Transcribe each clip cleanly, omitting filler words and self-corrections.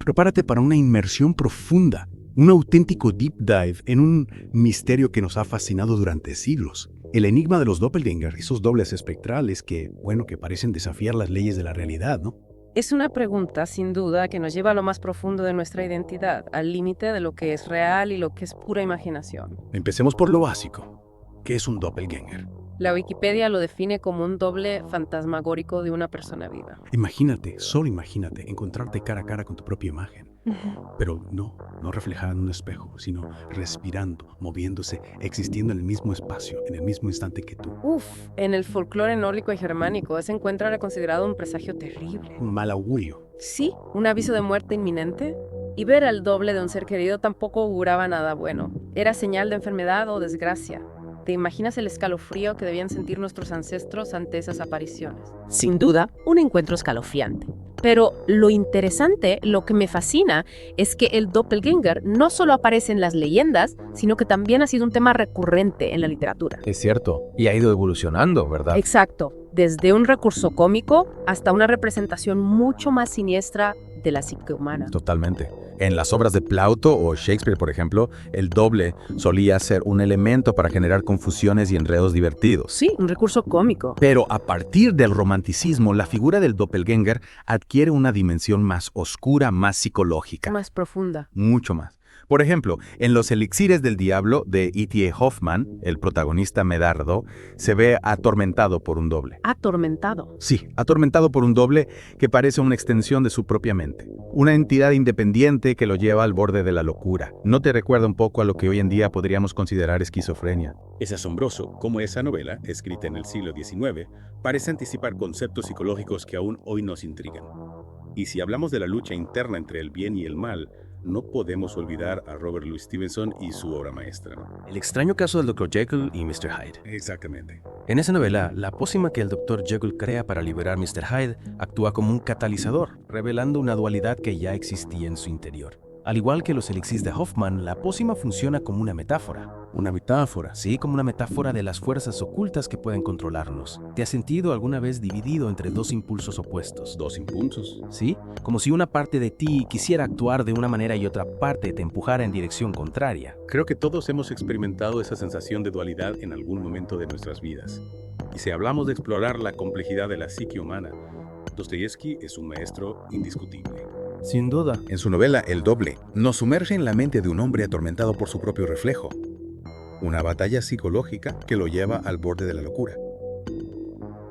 Prepárate para una inmersión profunda, un auténtico deep dive en un misterio que nos ha fascinado durante siglos. El enigma de los doppelganger, esos dobles espectrales que parecen desafiar las leyes de la realidad, ¿no? Es una pregunta, sin duda, que nos lleva a lo más profundo de nuestra identidad, al límite de lo que es real y lo que es pura imaginación. Empecemos por lo básico. ¿Qué es un doppelganger? La Wikipedia lo define como un doble fantasmagórico de una persona viva. Imagínate, solo imagínate, encontrarte cara a cara con tu propia imagen. Pero no reflejada en un espejo, sino respirando, moviéndose, existiendo en el mismo espacio, en el mismo instante que tú. En el folclore nórdico y germánico, ese encuentro era considerado un presagio terrible. Un mal augurio. Sí, un aviso de muerte inminente. Y ver al doble de un ser querido tampoco auguraba nada bueno. Era señal de enfermedad o desgracia. ¿Te imaginas el escalofrío que debían sentir nuestros ancestros ante esas apariciones? Sin duda, un encuentro escalofriante. Pero lo interesante, lo que me fascina, es que el doppelganger no solo aparece en las leyendas, sino que también ha sido un tema recurrente en la literatura. Es cierto, y ha ido evolucionando, ¿verdad? Exacto, desde un recurso cómico hasta una representación mucho más siniestra de la psique humana. Totalmente. En las obras de Plauto o Shakespeare, por ejemplo, el doble solía ser un elemento para generar confusiones y enredos divertidos. Sí, un recurso cómico. Pero a partir del romanticismo, la figura del doppelganger adquiere una dimensión más oscura, más psicológica. Más profunda. Mucho más. Por ejemplo, en Los Elixires del Diablo de E.T.A. Hoffman, el protagonista Medardo se ve atormentado por un doble. Atormentado. Sí, atormentado por un doble que parece una extensión de su propia mente. Una entidad independiente que lo lleva al borde de la locura. ¿No te recuerda un poco a lo que hoy en día podríamos considerar esquizofrenia? Es asombroso cómo esa novela, escrita en el siglo XIX, parece anticipar conceptos psicológicos que aún hoy nos intrigan. Y si hablamos de la lucha interna entre el bien y el mal, no podemos olvidar a Robert Louis Stevenson y su obra maestra, ¿no? El extraño caso del Dr. Jekyll y Mr. Hyde. Exactamente. En esa novela, la pócima que el Dr. Jekyll crea para liberar a Mr. Hyde actúa como un catalizador, revelando una dualidad que ya existía en su interior. Al igual que los elixires de Hoffman, la pócima funciona como una metáfora. Una metáfora. Sí, como una metáfora de las fuerzas ocultas que pueden controlarnos. ¿Te has sentido alguna vez dividido entre dos impulsos opuestos? Dos impulsos. Sí, como si una parte de ti quisiera actuar de una manera y otra parte te empujara en dirección contraria. Creo que todos hemos experimentado esa sensación de dualidad en algún momento de nuestras vidas. Y si hablamos de explorar la complejidad de la psique humana, Dostoyevsky es un maestro indiscutible. Sin duda. En su novela El Doble, nos sumerge en la mente de un hombre atormentado por su propio reflejo. Una batalla psicológica que lo lleva al borde de la locura.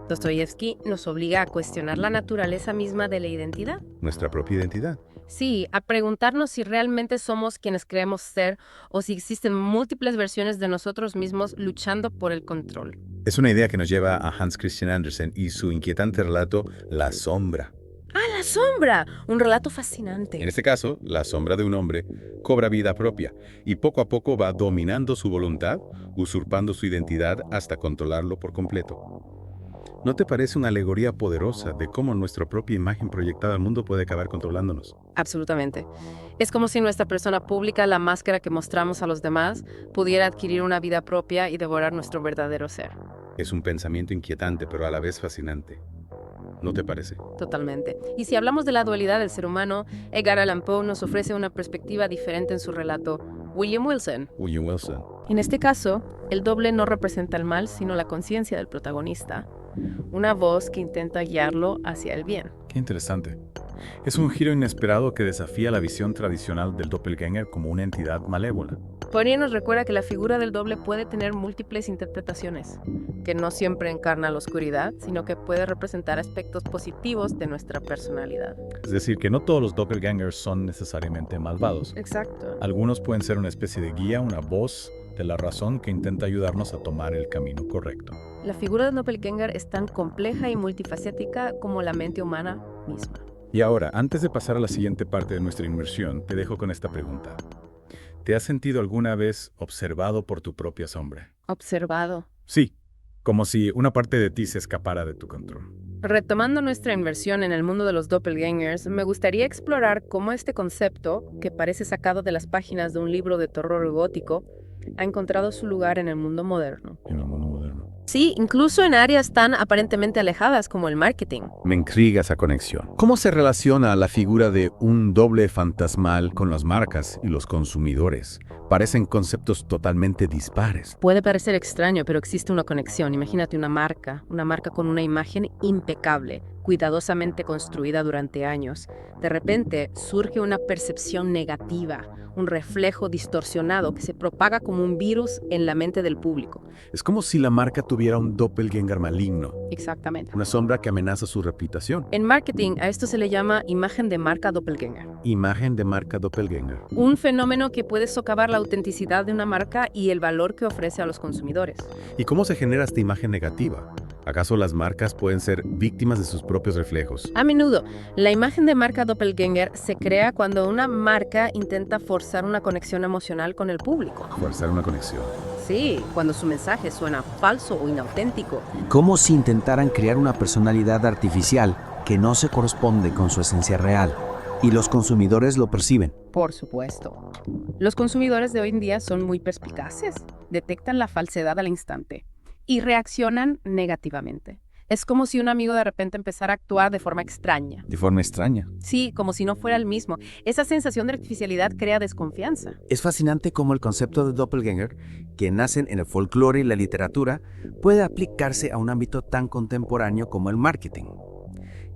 Dostoyevsky nos obliga a cuestionar la naturaleza misma de la identidad. Nuestra propia identidad. Sí, a preguntarnos si realmente somos quienes creemos ser o si existen múltiples versiones de nosotros mismos luchando por el control. Es una idea que nos lleva a Hans Christian Andersen y su inquietante relato La Sombra. ¡Ah, la sombra! Un relato fascinante. En este caso, la sombra de un hombre cobra vida propia y poco a poco va dominando su voluntad, usurpando su identidad hasta controlarlo por completo. ¿No te parece una alegoría poderosa de cómo nuestra propia imagen proyectada al mundo puede acabar controlándonos? Absolutamente. Es como si nuestra persona pública, la máscara que mostramos a los demás, pudiera adquirir una vida propia y devorar nuestro verdadero ser. Es un pensamiento inquietante, pero a la vez fascinante. ¿No te parece? Totalmente. Y si hablamos de la dualidad del ser humano, Edgar Allan Poe nos ofrece una perspectiva diferente en su relato, William Wilson. William Wilson. En este caso, el doble no representa el mal, sino la conciencia del protagonista. Una voz que intenta guiarlo hacia el bien. Qué interesante. Es un giro inesperado que desafía la visión tradicional del doppelganger como una entidad malévola. Poirier nos recuerda que la figura del doble puede tener múltiples interpretaciones, que no siempre encarna la oscuridad, sino que puede representar aspectos positivos de nuestra personalidad. Es decir, que no todos los doppelgangers son necesariamente malvados. Exacto. Algunos pueden ser una especie de guía, una voz de la razón que intenta ayudarnos a tomar el camino correcto. La figura del doppelganger es tan compleja y multifacética como la mente humana misma. Y ahora, antes de pasar a la siguiente parte de nuestra inmersión, te dejo con esta pregunta. ¿Te has sentido alguna vez observado por tu propia sombra? Observado. Sí, como si una parte de ti se escapara de tu control. Retomando nuestra inversión en el mundo de los doppelgangers, me gustaría explorar cómo este concepto, que parece sacado de las páginas de un libro de terror gótico, ha encontrado su lugar en el mundo moderno. En el mundo moderno. Sí, incluso en áreas tan aparentemente alejadas como el marketing. Me intriga esa conexión. ¿Cómo se relaciona la figura de un doble fantasmal con las marcas y los consumidores? Parecen conceptos totalmente dispares. Puede parecer extraño, pero existe una conexión. Imagínate una marca con una imagen impecable, cuidadosamente construida durante años. De repente surge una percepción negativa, un reflejo distorsionado que se propaga como un virus en la mente del público. Es como si la marca tuviera un doppelganger maligno, Exactamente. una sombra que amenaza su reputación. En marketing, a esto se le llama imagen de marca doppelganger. Imagen de marca doppelganger. Un fenómeno que puede socavar la autenticidad de una marca y el valor que ofrece a los consumidores. ¿Y cómo se genera esta imagen negativa? ¿Acaso las marcas pueden ser víctimas de sus propios reflejos? A menudo, la imagen de marca doppelganger se crea cuando una marca intenta forzar una conexión emocional con el público. Forzar una conexión. Sí, cuando su mensaje suena falso o inauténtico. Como si intentaran crear una personalidad artificial que no se corresponde con su esencia real, y los consumidores lo perciben. Por supuesto. Los consumidores de hoy en día son muy perspicaces, detectan la falsedad al instante y reaccionan negativamente. Es como si un amigo de repente empezara a actuar de forma extraña. De forma extraña. Sí, como si no fuera el mismo. Esa sensación de artificialidad crea desconfianza. Es fascinante cómo el concepto de doppelganger, que nacen en el folclore y la literatura, puede aplicarse a un ámbito tan contemporáneo como el marketing.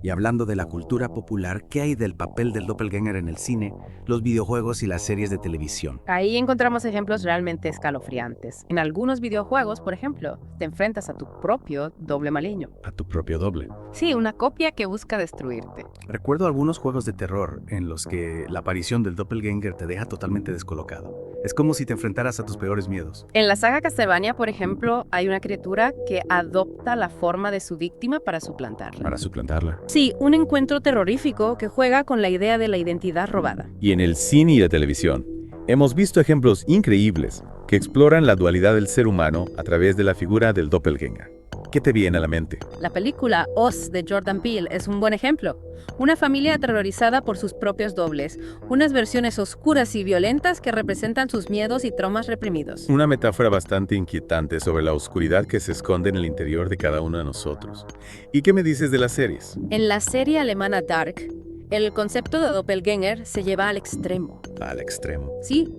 Y hablando de la cultura popular, ¿qué hay del papel del doppelganger en el cine, los videojuegos y las series de televisión? Ahí encontramos ejemplos realmente escalofriantes. En algunos videojuegos, por ejemplo, te enfrentas a tu propio doble maligno. A tu propio doble. Sí, una copia que busca destruirte. Recuerdo algunos juegos de terror en los que la aparición del doppelganger te deja totalmente descolocado. Es como si te enfrentaras a tus peores miedos. En la saga Castlevania, por ejemplo, hay una criatura que adopta la forma de su víctima para suplantarla. Para suplantarla. Sí, un encuentro terrorífico que juega con la idea de la identidad robada. Y en el cine y la televisión, hemos visto ejemplos increíbles que exploran la dualidad del ser humano a través de la figura del doppelganger. ¿Qué te viene a la mente? La película Oz de Jordan Peele es un buen ejemplo. Una familia aterrorizada por sus propios dobles, unas versiones oscuras y violentas que representan sus miedos y traumas reprimidos. Una metáfora bastante inquietante sobre la oscuridad que se esconde en el interior de cada uno de nosotros. ¿Y qué me dices de las series? En la serie alemana Dark, el concepto de doppelganger se lleva al extremo. Al extremo. Sí,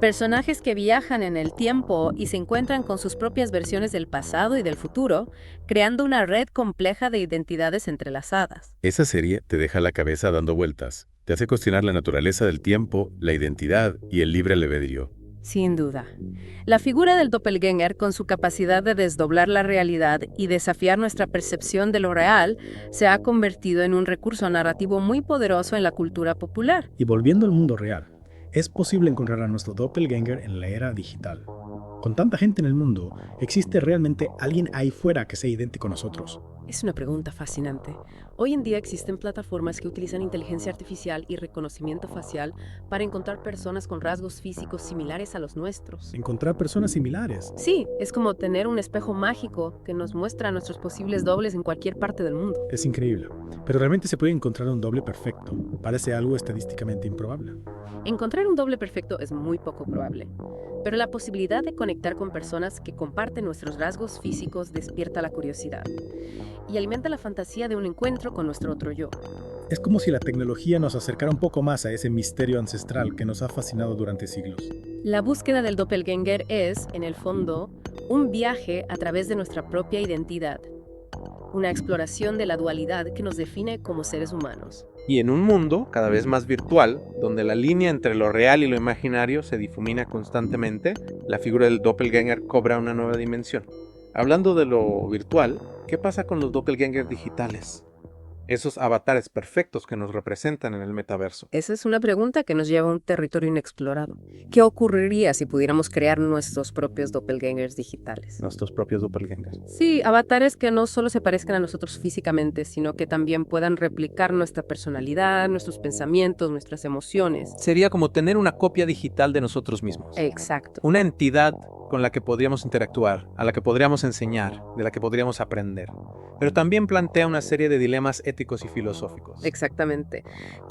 personajes que viajan en el tiempo y se encuentran con sus propias versiones del pasado y del futuro, creando una red compleja de identidades entrelazadas. Esa serie te deja la cabeza dando vueltas, te hace cuestionar la naturaleza del tiempo, la identidad y el libre albedrío. Sin duda. La figura del doppelganger, con su capacidad de desdoblar la realidad y desafiar nuestra percepción de lo real, se ha convertido en un recurso narrativo muy poderoso en la cultura popular. Y volviendo al mundo real, es posible encontrar a nuestro doppelganger en la era digital. Con tanta gente en el mundo, ¿existe realmente alguien ahí fuera que sea idéntico a nosotros? Es una pregunta fascinante. Hoy en día existen plataformas que utilizan inteligencia artificial y reconocimiento facial para encontrar personas con rasgos físicos similares a los nuestros. Encontrar personas similares. Sí, es como tener un espejo mágico que nos muestra a nuestros posibles dobles en cualquier parte del mundo. Es increíble. Pero realmente se puede encontrar un doble perfecto. Parece algo estadísticamente improbable. Encontrar un doble perfecto es muy poco probable, pero la posibilidad de conectar con personas que comparten nuestros rasgos físicos despierta la curiosidad y alimenta la fantasía de un encuentro con nuestro otro yo. Es como si la tecnología nos acercara un poco más a ese misterio ancestral que nos ha fascinado durante siglos. La búsqueda del doppelganger es, en el fondo, un viaje a través de nuestra propia identidad, una exploración de la dualidad que nos define como seres humanos. Y en un mundo cada vez más virtual, donde la línea entre lo real y lo imaginario se difumina constantemente, la figura del doppelganger cobra una nueva dimensión. Hablando de lo virtual, ¿qué pasa con los doppelgangers digitales? Esos avatares perfectos que nos representan en el metaverso. Esa es una pregunta que nos lleva a un territorio inexplorado. ¿Qué ocurriría si pudiéramos crear nuestros propios doppelgangers digitales? Nuestros propios doppelgangers. Sí, avatares que no solo se parezcan a nosotros físicamente, sino que también puedan replicar nuestra personalidad, nuestros pensamientos, nuestras emociones. Sería como tener una copia digital de nosotros mismos. Exacto. Una entidad con la que podríamos interactuar, a la que podríamos enseñar, de la que podríamos aprender. Pero también plantea una serie de dilemas éticos y filosóficos. Exactamente.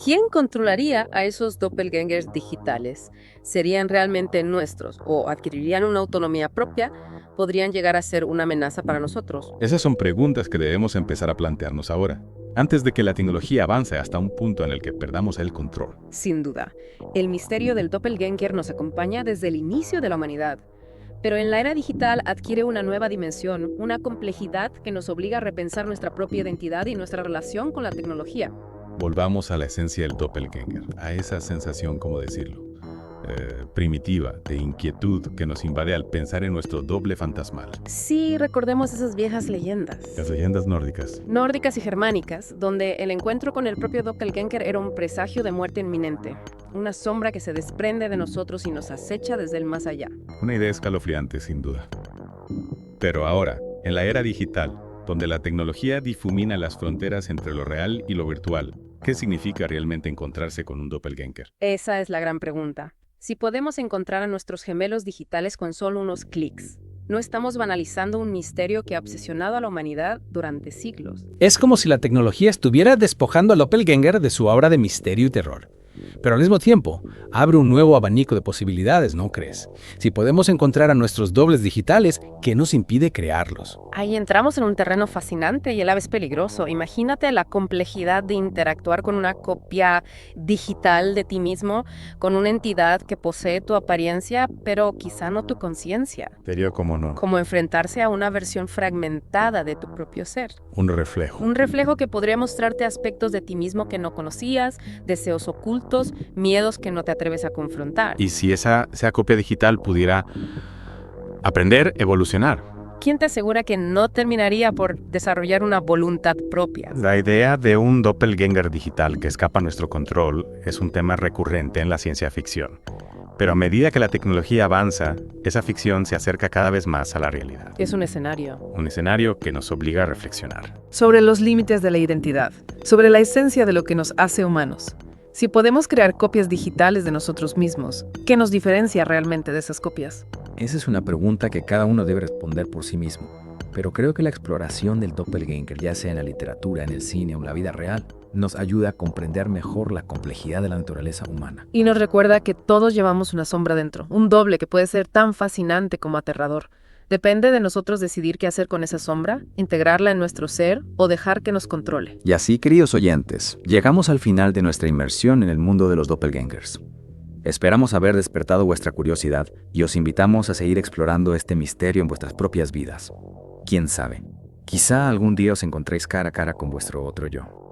¿Quién controlaría a esos doppelgangers digitales? ¿Serían realmente nuestros o adquirirían una autonomía propia? ¿Podrían llegar a ser una amenaza para nosotros? Esas son preguntas que debemos empezar a plantearnos ahora, antes de que la tecnología avance hasta un punto en el que perdamos el control. Sin duda. El misterio del doppelganger nos acompaña desde el inicio de la humanidad. Pero en la era digital adquiere una nueva dimensión, una complejidad que nos obliga a repensar nuestra propia identidad y nuestra relación con la tecnología. Volvamos a la esencia del doppelganger, a esa sensación, ¿cómo decirlo?, primitiva, de inquietud que nos invade al pensar en nuestro doble fantasmal. Sí, recordemos esas viejas leyendas. Las leyendas nórdicas. Nórdicas y germánicas, donde el encuentro con el propio doppelganger era un presagio de muerte inminente. Una sombra que se desprende de nosotros y nos acecha desde el más allá. Una idea escalofriante, sin duda. Pero ahora, en la era digital, donde la tecnología difumina las fronteras entre lo real y lo virtual, ¿qué significa realmente encontrarse con un doppelganger? Esa es la gran pregunta. Si podemos encontrar a nuestros gemelos digitales con solo unos clics, no estamos banalizando un misterio que ha obsesionado a la humanidad durante siglos. Es como si la tecnología estuviera despojando al doppelganger de su aura de misterio y terror. Pero al mismo tiempo, abre un nuevo abanico de posibilidades, ¿no crees? Si podemos encontrar a nuestros dobles digitales, ¿qué nos impide crearlos? Ahí entramos en un terreno fascinante y a la vez peligroso. Imagínate la complejidad de interactuar con una copia digital de ti mismo, con una entidad que posee tu apariencia, pero quizá no tu conciencia. Sería como no. Como enfrentarse a una versión fragmentada de tu propio ser. Un reflejo. Un reflejo que podría mostrarte aspectos de ti mismo que no conocías, deseos ocultos, miedos que no te atreves a confrontar. Y si esa copia digital pudiera aprender, evolucionar. ¿Quién te asegura que no terminaría por desarrollar una voluntad propia? La idea de un doppelganger digital que escapa a nuestro control es un tema recurrente en la ciencia ficción. Pero a medida que la tecnología avanza, esa ficción se acerca cada vez más a la realidad. Es un escenario. Un escenario que nos obliga a reflexionar. Sobre los límites de la identidad, sobre la esencia de lo que nos hace humanos. Si podemos crear copias digitales de nosotros mismos, ¿qué nos diferencia realmente de esas copias? Esa es una pregunta que cada uno debe responder por sí mismo. Pero creo que la exploración del doppelganger, ya sea en la literatura, en el cine o en la vida real, nos ayuda a comprender mejor la complejidad de la naturaleza humana. Y nos recuerda que todos llevamos una sombra dentro, un doble que puede ser tan fascinante como aterrador. Depende de nosotros decidir qué hacer con esa sombra, integrarla en nuestro ser o dejar que nos controle. Y así, queridos oyentes, llegamos al final de nuestra inmersión en el mundo de los doppelgangers. Esperamos haber despertado vuestra curiosidad y os invitamos a seguir explorando este misterio en vuestras propias vidas. ¿Quién sabe? Quizá algún día os encontréis cara a cara con vuestro otro yo.